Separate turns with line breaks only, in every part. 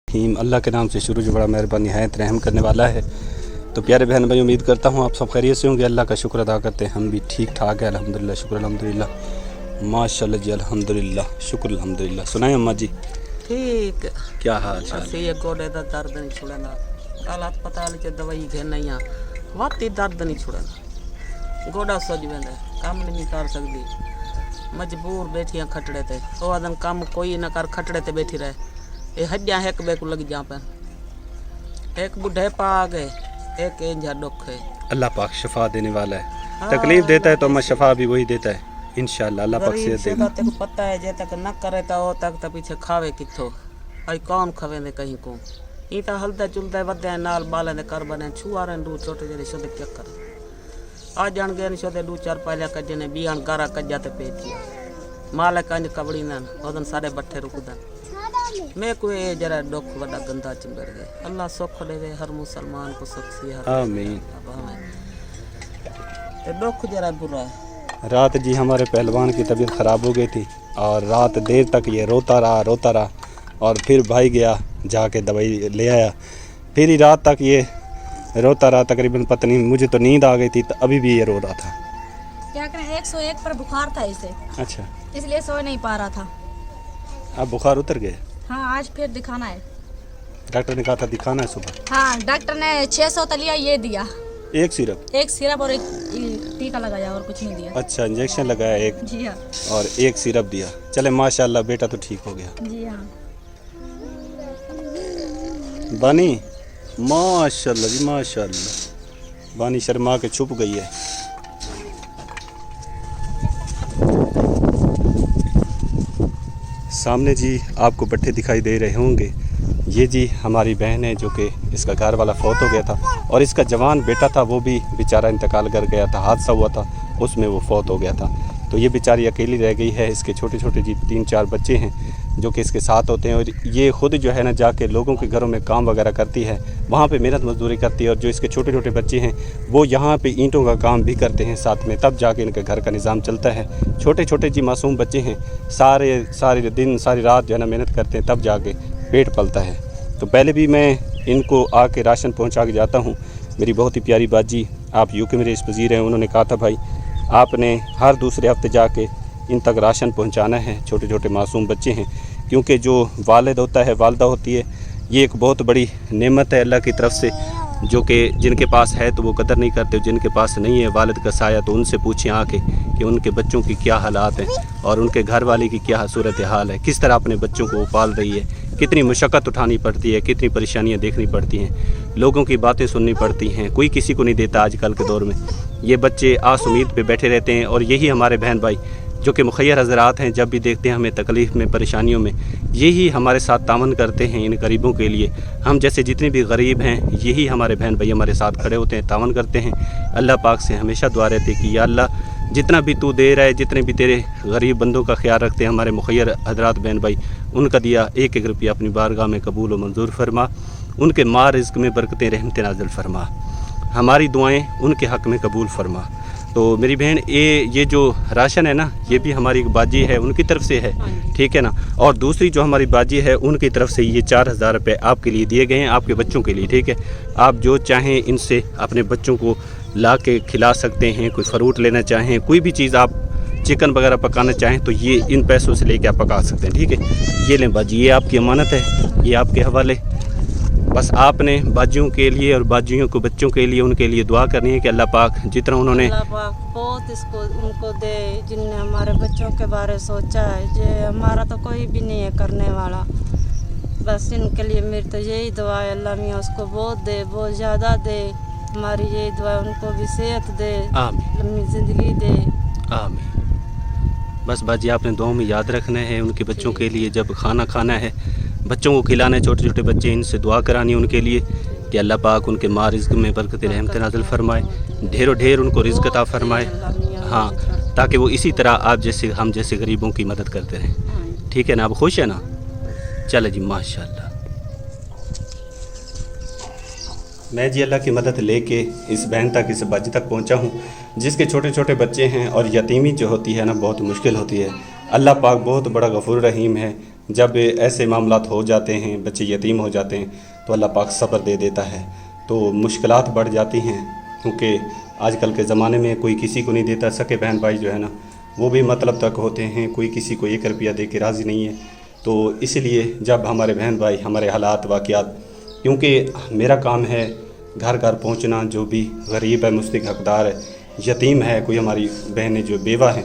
अल्लाह के नाम से शुरू जो बड़ा मेहरबान निहायत रहम करने वाला है। तो प्यारे बहन भाई, उम्मीद करता हूँ आप सब खैरियत से होंगे। अल्लाह का शुक्र अदा करते हैं, हम भी ठीक ठाक है अल्हम्दुलिल्लाह। शुक्र अल्हम्दुलिल्लाह, माशाल्लाह जी, अल्हम्दुलिल्लाह, शुक्र अल्हम्दुलिल्लाह। सुनाए अम्मा जी,
ठीक
क्या हाल चाल?
ये गोडे दा दर्द नहीं छुड़ना, कल अस्पताल च दवाई घेना ही वाती दर्द नहीं छुड़ना, गोडा सुज वेंदा, काम नहीं कर सकती, मजबूर बैठियां खटड़े ते। ओ आदन काम कोई ना कर, खटड़े ते बैठी रहे। ये हड्डियां एक बे को लग जा पे, एक बुढ़े पा आ गए, एक इंजा दुख है।
अल्लाह पाक शफा देने वाला है। तकलीफ देता है तो अम्मा शफा भी वही देता है इंशाअल्लाह। अल्लाह पाक से देगा।
तेको पता है जे तक न करे तो ओ तक तो पीछे खावे किथो, आई कौन खवे ने कहीं को। ई ता हलदा चुलदा वदे नाल बाले ने कर बने छुआरे दू छोटे जेरे शोदे क्या कर आ जान गए शोदे दू चार पहले कजे ने बियान गारा कज्जा ते पेची माले कंज कबड़ी न ओदन सारे बट्ठे रुकदन। मैं कोई जरा दुख वड़ा गंदा चिंबड़ गए। अल्लाह सुख देवे हर मुसलमान को, सुख सी हर
आमीन।
ते दुख जरा बुरा है।
रात जी हमारे पहलवान की तबीयत ख़राब हो गई थी और रात देर तक ये रोता रहा और फिर भाई गया जाके दवाई ले आया। फिर ही रात तक ये रोता रहा तकरीबन, पत्नी मुझे तो नींद आ गई थी तो अभी भी ये रो रहा था।
क्या करें, 101 पर बुखार था इसे,
अच्छा,
इसलिए सो नहीं पा रहा था।
अब बुखार उतर गए?
हाँ, आज फिर दिखाना है।
डॉक्टर ने कहा था दिखाना है सुबह।
हाँ, डॉक्टर ने 600 तलिया ये दिया,
एक सिरप
और एक टीका लगाया और कुछ नहीं दिया।
अच्छा, इंजेक्शन लगाया एक?
जी हाँ।
और एक सिरप दिया। चले माशाल्लाह, बेटा तो ठीक हो गया।
जी हाँ।
बानी माशाल्लाह जी, माशाल्लाह, बानी शर्मा के छुप गई है। सामने जी आपको बट्ठे दिखाई दे रहे होंगे। ये जी हमारी बहन है जो कि इसका घर वाला फौत हो गया था और इसका जवान बेटा था वो भी बेचारा इंतकाल कर गया था, हादसा हुआ था उसमें वो फौत हो गया था। तो ये बेचारी अकेली रह गई है। इसके छोटे छोटे जी 3-4 बच्चे हैं जो कि इसके साथ होते हैं और ये ख़ुद जो है ना जाके लोगों के घरों में काम वगैरह करती है, वहाँ पे मेहनत मजदूरी करती है। और जो इसके छोटे छोटे बच्चे हैं वो यहाँ पे ईंटों का काम भी करते हैं साथ में, तब जाके इनके घर का निज़ाम चलता है। छोटे छोटे जी मासूम बच्चे हैं, सारे दिन सारी रात जो है ना मेहनत करते हैं, तब जाके पेट पलता है। तो पहले भी मैं इनको आके राशन पहुँचा के जाता हूँ। मेरी बहुत ही प्यारी बाजी, आप यूके में रईस वज़ीर हैं, उन्होंने कहा था भाई आपने हर दूसरे हफ्ते जाके इन तक राशन पहुंचाना है। छोटे छोटे मासूम बच्चे हैं, क्योंकि जो वालिद होता है, वालदा होती है, ये एक बहुत बड़ी नेमत है अल्लाह की तरफ से, जो कि जिनके पास है तो वो कदर नहीं करते, जिनके पास नहीं है वालिद का साया तो उनसे पूछें आके कि उनके बच्चों की क्या हालात हैं और उनके घर वाले की क्या सूरत हाल है, किस तरह अपने बच्चों को वो पाल रही है, कितनी मुशक्क़त उठानी पड़ती है, कितनी परेशानियाँ देखनी पड़ती हैं, लोगों की बातें सुननी पड़ती हैं, कोई किसी को नहीं देता आजकल के दौर में। ये बच्चे आस उम्मीद पे बैठे रहते हैं और यही हमारे बहन भाई जो कि मुखय्यर हज़रात हैं, जब भी देखते हैं हमें तकलीफ़ में, परेशानियों में, यही हमारे साथ तावन करते हैं इन गरीबों के लिए। हम जैसे जितने भी गरीब हैं यही हमारे बहन भाई हमारे साथ खड़े होते हैं, तावन करते हैं। अल्लाह पाक से हमेशा दुआ रहती है कि या अल्लाह जितना भी तू दे रहा है, जितने भी तेरे गरीब बंदों का ख्याल रखते हैं हमारे मुखय्यर हज़रात बहन भाई, उनका दिया एक एक रुपया अपनी बारगाह में कबूल व मंजूर फरमा, उनके माँ रिज़्क़ में बरकतें रहमतें नाज़िल फरमा, हमारी दुआएं उनके हक़ में कबूल फरमा। तो मेरी बहन ये जो राशन है ना, ये भी हमारी एक बाजी है, उनकी तरफ से है, ठीक है ना। और दूसरी जो हमारी बाजी है उनकी तरफ से ये 4000 रुपये आपके लिए दिए गए हैं, आपके बच्चों के लिए, ठीक है। आप जो चाहें इनसे अपने बच्चों को ला के खिला सकते हैं। कोई फ्रूट लेना चाहें, कोई भी चीज़ आप चिकन वगैरह पकाना चाहें तो ये इन पैसों से लेके आप पका सकते हैं, ठीक है। ये लें बाजी, ये आपकी अमानत है, ये आपके हवाले। बस आपने बाजियों के लिए और बाजियों को बच्चों के लिए, उनके लिए दुआ करनी है कि अल्लाह पाक जितना उन्होंने
बहुत इसको उनको दे, जिनने हमारे बच्चों के बारे सोचा है। जे हमारा तो कोई भी नहीं है करने वाला, बस इनके लिए मेरी तो यही दुआ है, अल्लाह मियाँ उसको बहुत दे, बहुत ज़्यादा दे। हमारी यही दुआ है, उनको भी सेहत दे, लंबी ज़िंदगी दे।
आमीन। बस बाजी आपने दुआ में याद रखना है उनके बच्चों के लिए। जब खाना खाना है, बच्चों को खिलाना है, छोटे छोटे बच्चे, इनसे दुआ करानी है उनके लिए कि अल्लाह पाक उनके माँ रिज़्क़ में बरकत रहमत नाज़िल फरमाए, ढेरों ढेर उनको रिज़्क़ अता फरमाए। हाँ, ताकि वो इसी तरह आप जैसे हम जैसे गरीबों की मदद करते रहें, ठीक है ना। आप खुश है ना? चले जी, माशाल्लाह। मैं जी अल्लाह की मदद लेके इस बहन तक, इस बाजी तक पहुंचा हूं जिसके छोटे छोटे बच्चे हैं। और यतीमी जो होती है ना, बहुत मुश्किल होती है। अल्लाह पाक बहुत बड़ा गफूर रहीम है, جب ایسے معاملات ہو جاتے ہیں، بچے یتیم ہو جاتے ہیں، تو اللہ پاک صبر دے دیتا ہے، تو مشکلات بڑھ جاتی ہیں، کیونکہ آج کل کے زمانے میں کوئی کسی کو نہیں دیتا، سکے بہن بھائی جو ہے نا وہ بھی مطلب تک ہوتے ہیں، کوئی کسی کو 1 روپیہ دے کے راضی نہیں ہے۔ تو اس لیے جب ہمارے بہن بھائی ہمارے حالات واقعات، کیونکہ میرا کام ہے گھر گھر پہنچنا، جو بھی غریب ہے، مستحق حقدار ہے، یتیم ہے، کوئی ہماری بہنیں جو بیوہ ہیں،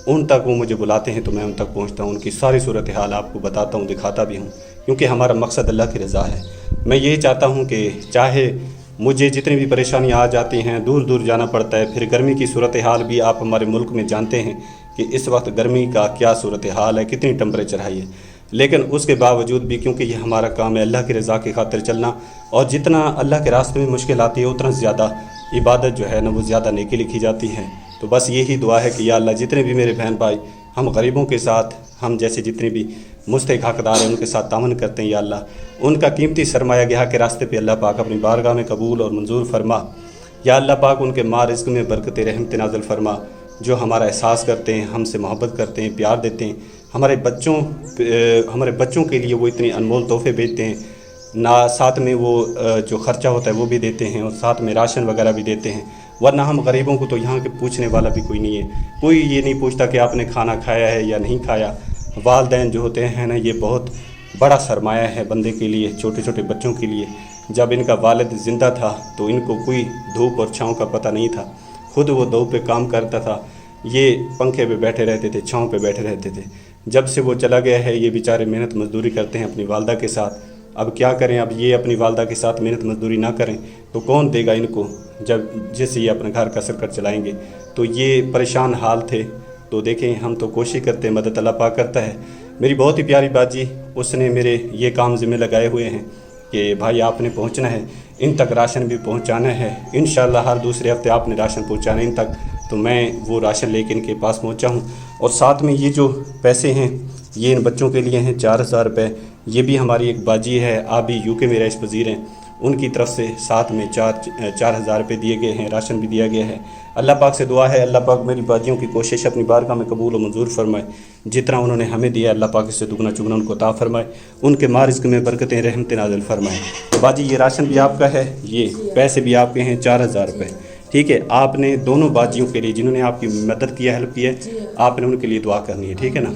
ان تک وہ مجھے بلاتے ہیں تو میں ان تک پہنچتا ہوں، ان کی ساری صورتحال آپ کو بتاتا ہوں، دکھاتا بھی ہوں، کیونکہ ہمارا مقصد اللہ کی رضا ہے۔ میں یہی چاہتا ہوں کہ چاہے مجھے جتنی بھی پریشانیاں آ جاتی ہیں، دور دور جانا پڑتا ہے، پھر گرمی کی صورتحال بھی آپ ہمارے ملک میں جانتے ہیں کہ اس وقت گرمی کا کیا صورتحال ہے، کتنی ٹمپریچر ہے یہ، لیکن اس کے باوجود بھی کیونکہ یہ ہمارا کام ہے اللہ کی رضا کی خاطر چلنا، اور جتنا اللہ کے راستے میں مشکل آتی ہے اتنا زیادہ عبادت جو ہے نا وہ زیادہ نیکی لکھی جاتی ہے۔ تو بس یہی دعا ہے کہ یا اللہ جتنے بھی میرے بہن بھائی ہم غریبوں کے ساتھ، ہم جیسے جتنے بھی مستحق حقدار ہیں ان کے ساتھ تعاون کرتے ہیں، یا اللہ ان کا قیمتی سرمایہ گیا کے راستے پہ اللہ پاک اپنی بارگاہ میں قبول اور منظور فرما۔ یا اللہ پاک ان کے مال رزق میں برکت رحمت نازل فرما، جو ہمارا احساس کرتے ہیں، ہم سے محبت کرتے ہیں، پیار دیتے ہیں، ہمارے بچوں کے لیے وہ اتنے انمول تحفے بھیجتے ہیں، ساتھ میں وہ جو خرچہ ہوتا ہے وہ بھی دیتے ہیں، اور ساتھ میں راشن وغیرہ بھی دیتے ہیں، ورنہ ہم غریبوں کو تو یہاں کے پوچھنے والا بھی کوئی نہیں ہے، کوئی یہ نہیں پوچھتا کہ آپ نے کھانا کھایا ہے یا نہیں کھایا۔ والدین جو ہوتے ہیں نا یہ بہت بڑا سرمایہ ہے بندے کے لیے، چھوٹے چھوٹے بچوں کے لیے۔ جب ان کا والد زندہ تھا تو ان کو کوئی دھوپ اور چھاؤں کا پتہ نہیں تھا، خود وہ دھوپ پہ کام کرتا تھا، یہ پنکھے پہ بیٹھے رہتے تھے، چھاؤں پہ بیٹھے رہتے تھے۔ جب سے وہ چلا گیا ہے یہ بیچارے محنت مزدوری کرتے ہیں اپنی والدہ کے ساتھ۔ اب کیا کریں، اب یہ اپنی والدہ کے ساتھ محنت مزدوری نہ کریں تو کون دے گا ان کو، جب جیسے یہ اپنے گھر کا سر چلائیں گے۔ تو یہ پریشان حال تھے، تو دیکھیں ہم تو کوشش کرتے ہیں، مدد اللہ پاک کرتا ہے۔ میری بہت ہی پیاری باجی، اس نے میرے یہ کام ذمہ لگائے ہوئے ہیں کہ بھائی آپ نے پہنچنا ہے، ان تک راشن بھی پہنچانا ہے، انشاءاللہ ہر دوسرے ہفتے آپ نے راشن پہنچانا ہے ان تک۔ تو میں وہ راشن لے کے ان کے پاس پہنچا ہوں، اور ساتھ میں یہ جو پیسے ہیں یہ ان بچوں کے لیے ہیں 4000 روپے۔ یہ بھی ہماری ایک باجی ہے، آپ بھی UK میں رئیس پذیر ہیں، ان کی طرف سے ساتھ میں 4000 روپے دیے گئے ہیں، راشن بھی دیا گیا ہے۔ اللہ پاک سے دعا ہے اللہ پاک میری باجیوں کی کوشش اپنی بارگاہ میں قبول و منظور فرمائے، جتنا انہوں نے ہمیں دیا اللہ پاک اس سے دگنا چگنا ان کو عطا فرمائے، ان کے مال رزق میں برکتیں رحمت نازل فرمائے۔ تو باجی یہ راشن بھی آپ کا ہے، یہ پیسے بھی آپ کے ہیں 4000 روپے، ٹھیک ہے؟ آپ نے دونوں باجیوں کے لیے جنہوں نے آپ کی مدد کیا، ہیلپ کی ہے، آپ نے ان کے لیے دعا کرنی ہے، ٹھیک ہے نا؟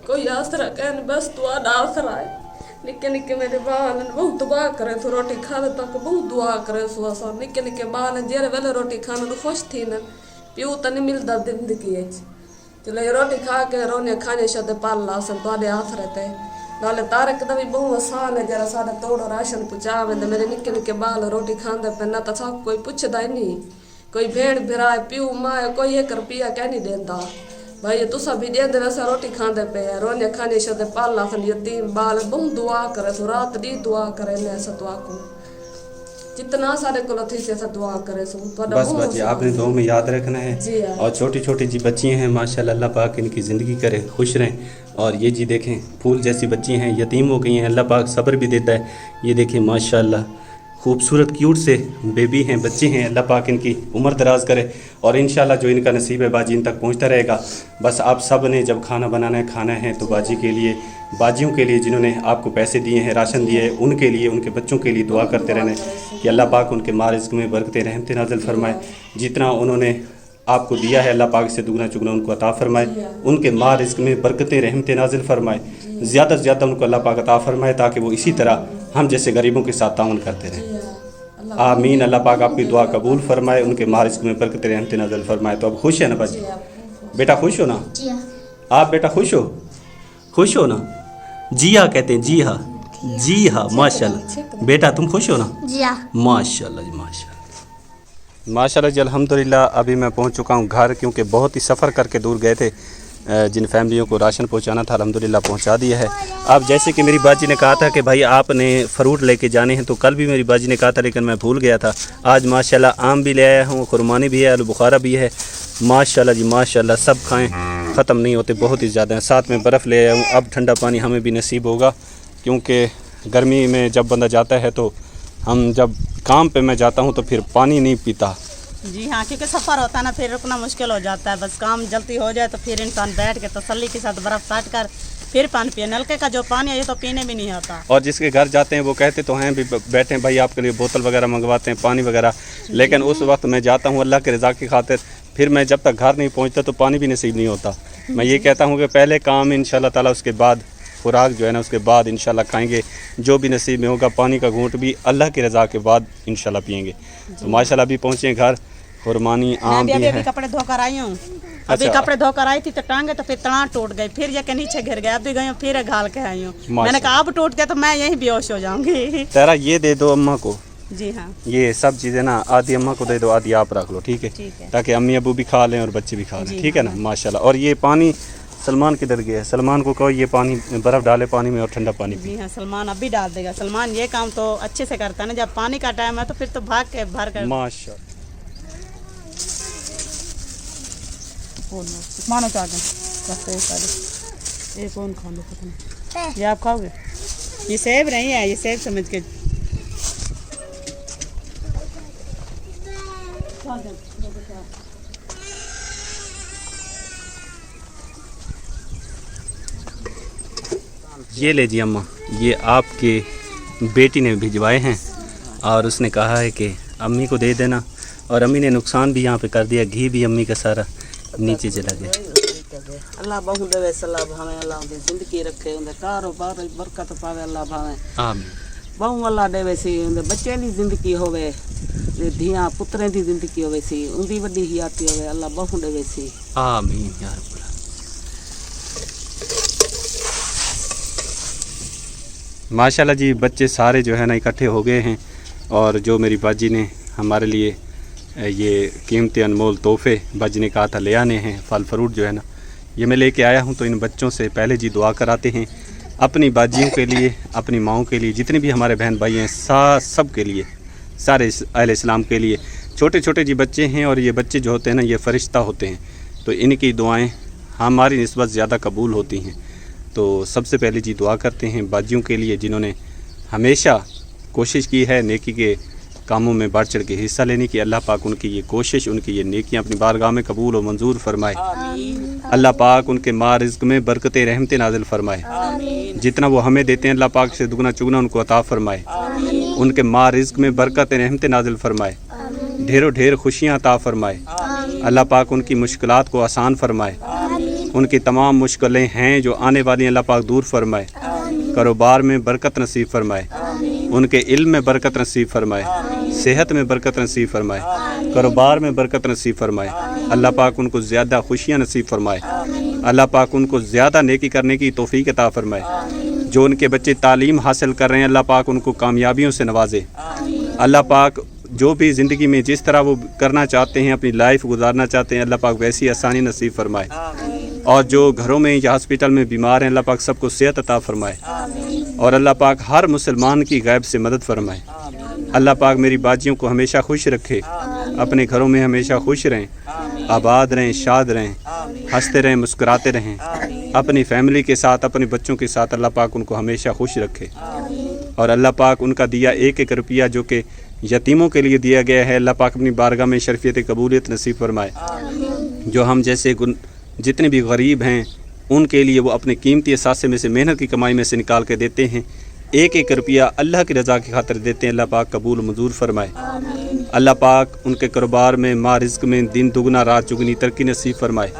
کوئی آسرا کہنے بس تو آسرا ہے، نکے نکے میرے بال بہت دعا کرے تو روٹی کھانے تک بہت دعا کرے سو اسا نکے نکے بال جیرے ویلے روٹی کھانے تو خوش تھی نا، پیو تو نہیں ملتا زندگی چلے روٹی کھا کے رونے کھانے شدے پال لاسن تو آسرے تے نالے تارک دا بھی بہت آسان ہے، جرا سارا توڑو راشن پہنچا ویندے میرے نکے نکے بال روٹی کھاندے پہ نہ تو سب کوئی پوچھدا ہی نہیں، کوئی بھیڑ بھرائے پیو ماں کوئی 1 روپیہ کہ نہیں دیندا بھائی تسا بھی دے ویسے روٹی کھاندے پہ رونے کھانے شدے پالا سن یتیم بال بہت دعا کرے سو رات دی دعا کرے نے ایسا دعا کو جتنا سارے کو تھی سے دعا کرے سو
بس بچے آپ نے دعا میں یاد رکھنا ہے، اور چھوٹی چھوٹی جی بچی ہیں ماشاءاللہ اللہ پاک ان کی زندگی کرے، خوش رہیں۔ اور یہ جی دیکھیں پھول جیسی بچی ہیں، یتیم ہو گئی ہیں، اللہ پاک صبر بھی دیتا ہے۔ یہ دیکھیں ماشاءاللہ خوبصورت کیوٹ سے بیبی ہیں، بچے ہیں، اللہ پاک ان کی عمر دراز کرے، اور انشاءاللہ جو ان کا نصیب ہے باجی ان تک پہنچتا رہے گا۔ بس آپ سب نے جب کھانا بنانا ہے کھانا ہے تو باجی کے لیے، باجیوں کے لیے جنہوں نے آپ کو پیسے دیے ہیں، راشن دیے ہیں، ان کے لیے، ان کے بچوں کے لیے دعا کرتے رہنا کہ اللہ پاک ان کے مال رزق میں برکتیں رحمت نازل فرمائے، جتنا انہوں نے آپ کو دیا ہے اللہ پاک سے دگنا چگنا ان کو عطا فرمائے، ان کے مال رزق میں برکتیں رحمت نازل فرمائے، زیادہ سے زیادہ ان کو اللہ پاک عطا فرمائے، تاکہ وہ اسی طرح ہم جیسے غریبوں کے ساتھ تعاون کرتے رہیں۔ آمین۔ اللہ پاک آپ کی دعا قبول فرمائے، ان کے مال رزق میں برکت رحمت نازل فرمائے۔ تو اب خوش ہے نا بچے؟ بیٹا خوش ہو نا؟ آپ بیٹا خوش ہو؟ خوش ہو نا؟ جی ہاں کہتے ہیں، جی ہاں، جی ہاں، ماشاءاللہ۔ بیٹا تم خوش ہو نا؟
جی ہاں
ماشاءاللہ جی، ماشاءاللہ ماشاءاللہ جی۔ الحمدللہ ابھی میں پہنچ چکا ہوں گھر، کیونکہ بہت ہی سفر کر کے دور گئے تھے، جن فیملیوں کو راشن پہنچانا تھا الحمدللہ پہنچا دیا ہے۔ اب جیسے کہ میری باجی نے کہا تھا کہ بھائی آپ نے فروٹ لے کے جانے ہیں، تو کل بھی میری باجی نے کہا تھا لیکن میں بھول گیا تھا۔ آج ماشاءاللہ آم بھی لے آیا ہوں، خرمانی بھی ہے، آلو بخارا بھی ہے، ماشاءاللہ جی ماشاءاللہ، سب کھائیں، ختم نہیں ہوتے، بہت ہی زیادہ ہیں۔ ساتھ میں برف لے آیا ہوں، اب ٹھنڈا پانی ہمیں بھی نصیب ہوگا، کیونکہ گرمی میں جب بندہ جاتا ہے تو ہم جب کام پہ میں جاتا ہوں تو پھر پانی نہیں پیتا،
जी हाँ, क्योंकि सफ़र होता है ना, फिर रुकना मुश्किल हो जाता है। बस काम जल्दी हो जाए तो फिर इंसान बैठ के तसल्ली के साथ बर्फ़ काट कर फिर पानी पिए। नलके का जो पानी है ये तो पीने भी नहीं आता।
और जिसके घर जाते हैं वो कहते तो हैं भी बैठे भाई आपके लिए बोतल वगैरह मंगवाते हैं, पानी वगैरह, लेकिन उस वक्त मैं जाता हूँ अल्लाह के रज़ा की खातिर, फिर मैं जब तक घर नहीं पहुँचता तो पानी भी नसीब नहीं होता। मैं ये कहता हूँ कि पहले काम इंशाल्लाह ताला, उसके बाद खुराक जो है ना, उसके बाद इंशाल्लाह खाएंगे, जो भी नसीब में होगा। पानी का घूंट भी अल्लाह की रज़ा के बाद इंशाल्लाह पिएंगे। तो माशाल्लाह अभी पहुँचे घर, खुरमानी आम भी
अभी
है।
कपड़े धोकर आई हूँ। अभी
अच्छा।
कपड़े धोकर आई थी तो टांगे तो फिर तड़ा टूट गई, फिर जाके नीचे गिर गया। अभी गई हूँ फिर घाल के आई हूँ। मैंने कहा अब टूट गया तो मैं यहीं बेहोश हो जाऊंगी।
तेरा ये दे दो अम्मा को,
जी हाँ,
ये सब चीज़ें ना आधी अम्मा को दे दो, आधी आप रख लो, ठीक
ठीक
है,
है।
ताकि अम्मी अबू भी खा लें और बच्चे भी खा लें,
जी
ठीक है ना। माशाल्लाह। और ये पानी सलमान किधर गया है? सलमान को कहो ये पानी बर्फ़ डाले पानी में और ठंडा पानी पी।
जी हाँ, सलमान अभी डाल देगा। सलमान ये काम तो अच्छे से करता है ना, जब पानी का टाइम है तो फिर तो भाग के भर कर।
माशाल्लाह।
मानो चाहे ये कौन खा लो, पता नहीं ये आप खाओगे। ये सेब नहीं है, ये सेब समझ के।
ये ले जी अम्मा, ये आपके बेटी ने भिजवाए हैं और उसने कहा है कि अम्मी को दे देना। और अम्मी ने नुकसान भी यहाँ पे कर दिया, घी भी अम्मी का सारा नीचे चला गया।
अल्लाह बहु देवे सलाह भावे, अल्लाह दे जिंदगी रखे, उनके कारोबार बरकत पावे, अल्लाह भावे
आमीन।
बहु अल्लाह देवे सी, उनके बच्चे की जिंदगी होवे, धियां पुत्रें की जिंदगी होवे सी, उनकी वड्डी हियाती होवे, अल्लाह बहु देवे सी।
आमीन या रब्बल आलमीन। माशाल्लाह जी, बच्चे सारे जो है ना इकट्ठे हो गए हैं। और जो मेरी बाजी ने हमारे लिए ये कीमती अनमोल तोहफे बाजी ने कहा था ले आने हैं, फल फ्रूट जो है ना ये मैं लेके आया हूँ। तो इन बच्चों से पहले जी दुआ कराते हैं अपनी बाजियों के लिए, अपनी माँओं के लिए, जितने भी हमारे बहन भाई हैं सब के लिए, सारे अहले इस्लाम के लिए। छोटे छोटे जी बच्चे हैं और ये बच्चे जो होते हैं ना ये फ़रिश्ता होते हैं, तो इनकी दुआएं हमारी निस्बत ज़्यादा कबूल होती हैं। तो सबसे पहले जी दुआ करते हैं बाजियों के लिए जिन्होंने हमेशा कोशिश की है नेकी के कामों में बढ़ चढ़ के हिस्सा लेने की। अल्लाह पाक उनकी ये कोशिश, उनकी ये नेकियां अपनी बारगाह में कबूल और मंजूर फरमाए। अल्लाह पाक उनके माँ रिज़्क़ में बरकतें रहमतें नाज़िल फरमाए। जितना वो हमें देते हैं अल्लाह पाक से दुगना चुगना उनको अता फरमाए। उनके माँ रिज़्क़ में बरकतें रहमतें नाज़िल फरमाए, ढेरों ढेर खुशियाँ अता फरमाए। अल्लाह पाक उनकी मुश्किलात को आसान फरमाए, उनकी तमाम मुश्किलें हैं जो आने वाली अल्लाह पाक दूर फरमाए। कारोबार में बरकत नसीब फरमाए, उनके इल्म में बरकत नसीब फरमाए, सेहत में बरकत नसीब फरमाए, कारोबार में बरकत नसीब फरमाए। अल्लाह पाक उनको ज़्यादा खुशियाँ नसीब फरमाए। अल्लाह पाक उनको ज़्यादा नेकी करने की तौफीक अता फरमाए। जो उनके बच्चे तालीम हासिल कर रहे हैं अल्लाह पाक उनको कामयाबियों से नवाजे। अल्लाह पाक जो भी ज़िंदगी में जिस तरह वो करना चाहते हैं, अपनी लाइफ गुजारना चाहते हैं, अल्लाह पाक वैसी आसानी नसीब फरमाए। और जो घरों में या हॉस्पिटल में बीमार हैं अल्लाह पाक सबको सेहत अता फरमाए। और अल्लाह पाक हर मुसलमान की गैब से मदद फरमाए। अल्लाह पाक मेरी बाजियों को हमेशा खुश रखे, अपने घरों में हमेशा खुश रहें, आबाद रहें, शाद रहें, हंसते रहें, मुस्कुराते रहें। अपनी फैमिली के साथ, अपने बच्चों के साथ अल्लाह पाक उनको हमेशा खुश रखे। और अल्लाह पाक उनका दिया एक एक रुपया जो कि यतीमों के लिए दिया गया है अल्लाह पाक अपनी बारगाह में शर्फियत कबूलियत नसीब फरमाए। जो हम जैसे जितने भी गरीब हैं उनके लिए वो अपने कीमती असासे में से, मेहनत की कमाई में से निकाल के देते हैं। एक एक रुपया अल्लाह की रज़ा की खातिर देते हैं। अल्लाह पाक कबूल मंजूर फरमाए। अल्लाह पाक उनके कारोबार में, माँ रिज़्क़ में दिन दुगना रात चुगनी तरक्की नसीब फरमाए।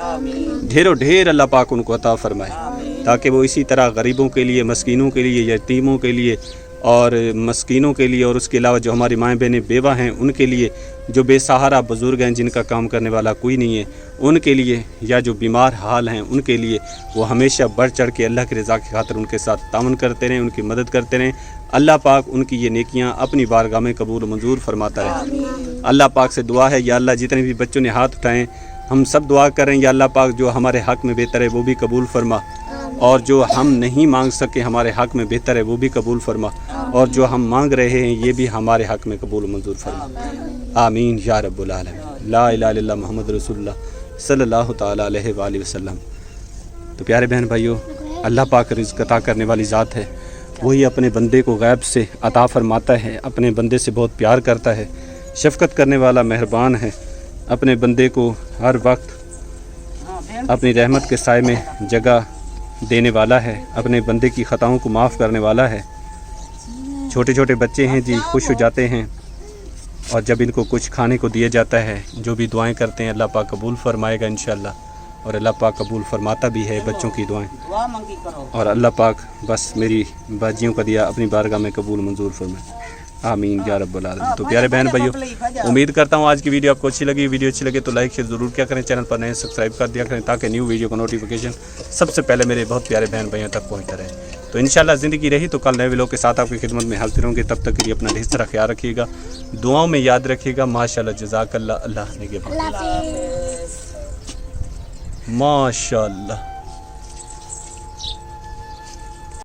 ढेरों ढेर अल्लाह पाक उनको अता फरमाए, ताकि वो इसी तरह गरीबों के लिए, मस्कीनों के लिए, यतीमों के लिए और मस्कीनों के लिए, और उसके अलावा जो हमारी माएँ बहनें बेवा हैं उनके लिए, जो बेसहारा बुज़ुर्ग हैं जिनका काम करने वाला कोई नहीं है उनके लिए, या जो बीमार हाल हैं उनके लिए, वो हमेशा बढ़ चढ़ के अल्लाह की रज़ा की खातिर उनके साथ तावन करते रहें, उनकी मदद करते रहें। अल्लाह पाक उनकी ये नेकियां अपनी बारगाह में कबूल मंजूर फरमाता रहे। अल्लाह पाक से दुआ है या अल्लाह जितने भी बच्चों ने हाथ उठाएँ हम सब दुआ करें या अल्लाह पाक जो हमारे हक़ में बेहतर है वो भी कबूल फरमा, और जो हम नहीं मांग सके हमारे हक़ में बेहतर है वो भी कबूल फरमा, और जो हम मांग रहे हैं ये भी हमारे हक़ में कबूल मंजूर फरमा। आमीन या रब्बुल आलमीन। ला इलाहा इल्लल्लाह मुहम्मद रसूलुल्लाह सल्लल्लाहु तआला अलैहि वसल्लम। तो प्यारे बहन भाइयों, अल्लाह पाक रिज़्क़ अता करने वाली ज़ात है, वही अपने बंदे को गैब से अता फरमाता है, अपने बंदे से बहुत प्यार करता है, शफ़क़त करने वाला मेहरबान है। अपने बंदे को हर वक्त अपनी रहमत के साए में जगह देने वाला है, अपने बंदे की ख़ताओं को माफ़ करने वाला है। छोटे छोटे बच्चे हैं जी, खुश हो जाते हैं और जब इनको कुछ खाने को दिया जाता है, जो भी दुआएं करते हैं अल्लाह पाक कबूल फरमाएगा इंशाअल्लाह, और अल्लाह पाक कबूल फरमाता भी है बच्चों की दुआएं। और अल्लाह पाक बस मेरी बाजियों का दिया अपनी बारगाह में कबूल मंजूर फरमाए, आमीन या रब्बुल आलमीन। तो प्यारे बहन भाइयों, उम्मीद करता हूँ आज की वीडियो आपको अच्छी लगी। वीडियो अच्छी लगे तो लाइक शेयर ज़रूर क्या करें, चैनल पर नए सब्सक्राइब कर दिया करें ताकि न्यू वीडियो का नोटिफिकेशन सबसे पहले मेरे बहुत प्यारे बहन भाइयों तक पहुँचता रहे। तो इंशाल्लाह ज़िंदगी रही तो कल नए व्लॉग के साथ आपकी खिदमत में हाजिर होंगे। तब तक के लिए अपना ढेर सारा ख्याल रखिएगा, दुआओं में याद रखिएगा। माशाल्लाह, जज़ाकल्लाह, अल्लाह ने के माशाल्लाह।